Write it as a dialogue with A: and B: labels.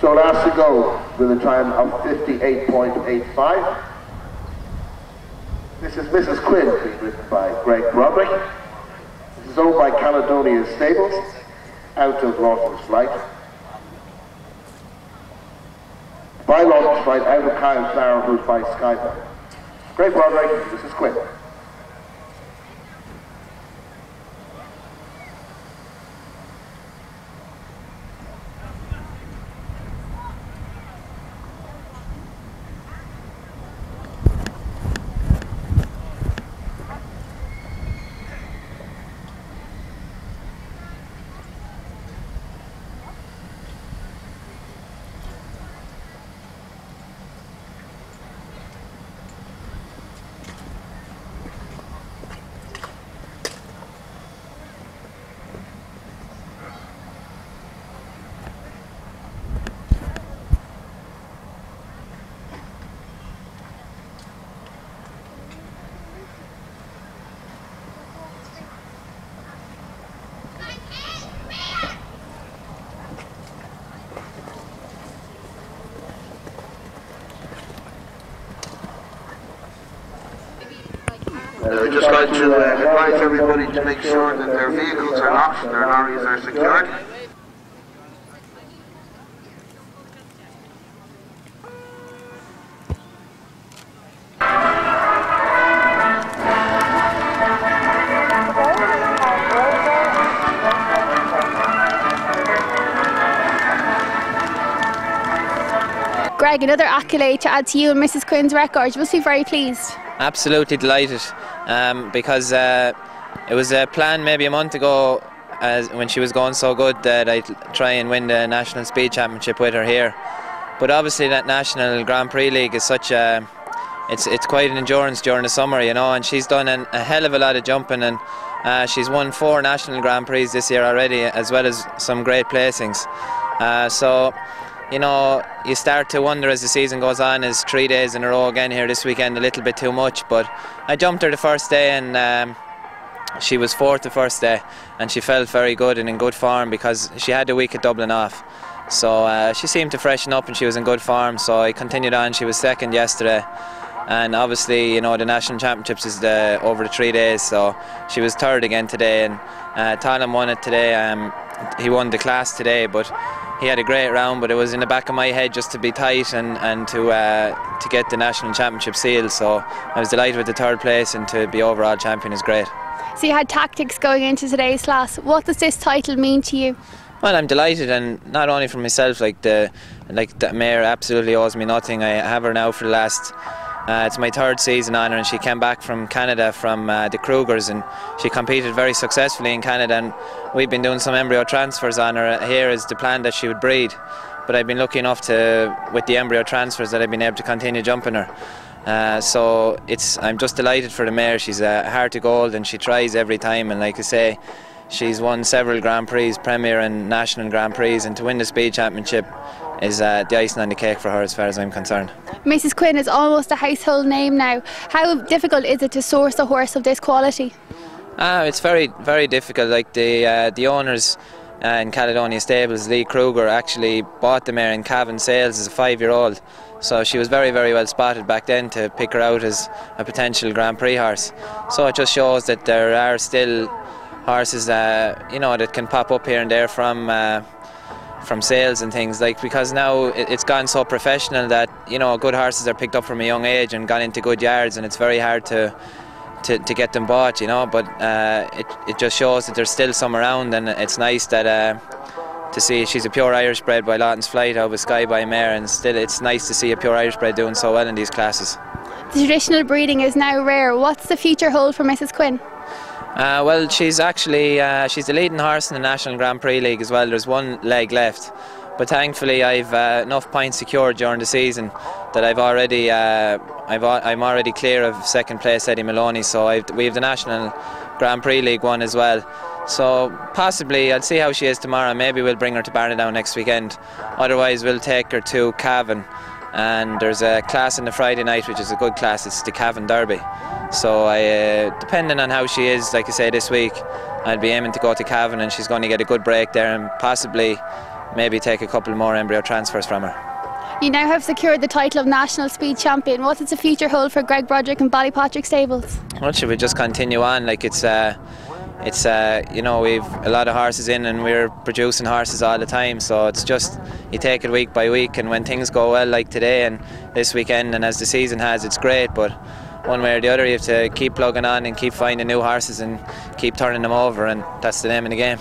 A: So last to go with a time of 58.85. This is Mrs. Quinn, being written by Broderick. This is owned by Caledonia's Stables, out of Lawson's Flight. By Lawson's Flight, out of Kyle Flower, who's by Skype. Broderick, this is Quinn.
B: I'd just like to advise everybody to make sure that their vehicles are locked, their lorries are secured.
C: Greg, another accolade to add to you and Mrs. Quinn's record. You must be very pleased.
D: Absolutely delighted, because it was a plan maybe a month ago, when she was going so good, that I'd try and win the National Speed Championship with her here. But obviously that National Grand Prix League is such a, it's quite an endurance during the summer, you know, and she's done a hell of a lot of jumping, and she's won 4 National Grand Prix this year already, as well as some great placings. So, you know, you start to wonder as the season goes on, is 3 days in a row again here this weekend a little bit too much? But I jumped her the first day, and she was 4th the first day, and she felt very good and in good form because she had the week at Dublin off. So she seemed to freshen up and she was in good form, so I continued on. She was 2nd yesterday, and obviously, you know, the National Championships is over the 3 days, so she was 3rd again today, and Talon won it today. He won the class today, but he had a great round, but it was in the back of my head just to be tight and to get the National Championship seal. So I was delighted with the 3rd place, and to be overall champion is great.
C: So you had tactics going into today's class. What does this title mean to you?
D: Well, I'm delighted, and not only for myself, like the mare absolutely owes me nothing. I have her now for the last, it's my 3rd season on her, and she came back from Canada from the Krugers, and she competed very successfully in Canada, and we've been doing some embryo transfers on her. Here is the plan that she would breed, but I've been lucky enough to, with the embryo transfers, that I've been able to continue jumping her. So I'm just delighted for the mare. She's a heart of gold, and she tries every time, and like I say, she's won several Grand Prix, Premier and National Grand Prix, and to win the Speed Championship is the icing on the cake for her as far as I'm concerned.
C: Mrs. Quinn is almost a household name now. How difficult is it to source a horse of this quality?
D: It's very, very difficult. Like the owners in Caledonia Stables, Lee Kruger, actually bought the mare in Cavan sales as a 5-year-old. So she was very, very well spotted back then to pick her out as a potential Grand Prix horse. So it just shows that there are still horses, you know, that can pop up here and there from sales and things, like, because now it's gone so professional that, you know, good horses are picked up from a young age and gone into good yards, and it's very hard to get them bought, you know. But it just shows that there's still some around, and it's nice that to see she's a pure Irish bred by Lawton's Flight out of Sky by mare, and still it's nice to see a pure Irish bred doing so well in these classes.
C: The traditional breeding is now rare. What's the future hold for Mrs. Quinn?
D: Well, she's actually she's the leading horse in the National Grand Prix League as well. There's 1 leg left, but thankfully I've enough points secured during the season that I'm already clear of 2nd place Eddie Maloney. So we have the National Grand Prix League 1 as well. So possibly I'll see how she is tomorrow. Maybe we'll bring her to Barnadown next weekend. Otherwise we'll take her to Cavan, and there's a class on the Friday night which is a good class. It's the Cavan Derby. So depending on how she is, like I say, this week I'll be aiming to go to Cavan, and she's going to get a good break there, and possibly maybe take a couple more embryo transfers from her.
C: You now have secured the title of National Speed Champion. What does the future hold for Greg Broderick and Ballypatrick Stables?
D: Well, should we just continue on? Like it's you know, we've a lot of horses in and we're producing horses all the time, so it's just you take it week by week, and when things go well like today and this weekend and as the season has, it's great, but one way or the other you have to keep plugging on and keep finding new horses and keep turning them over, and that's the name of the game.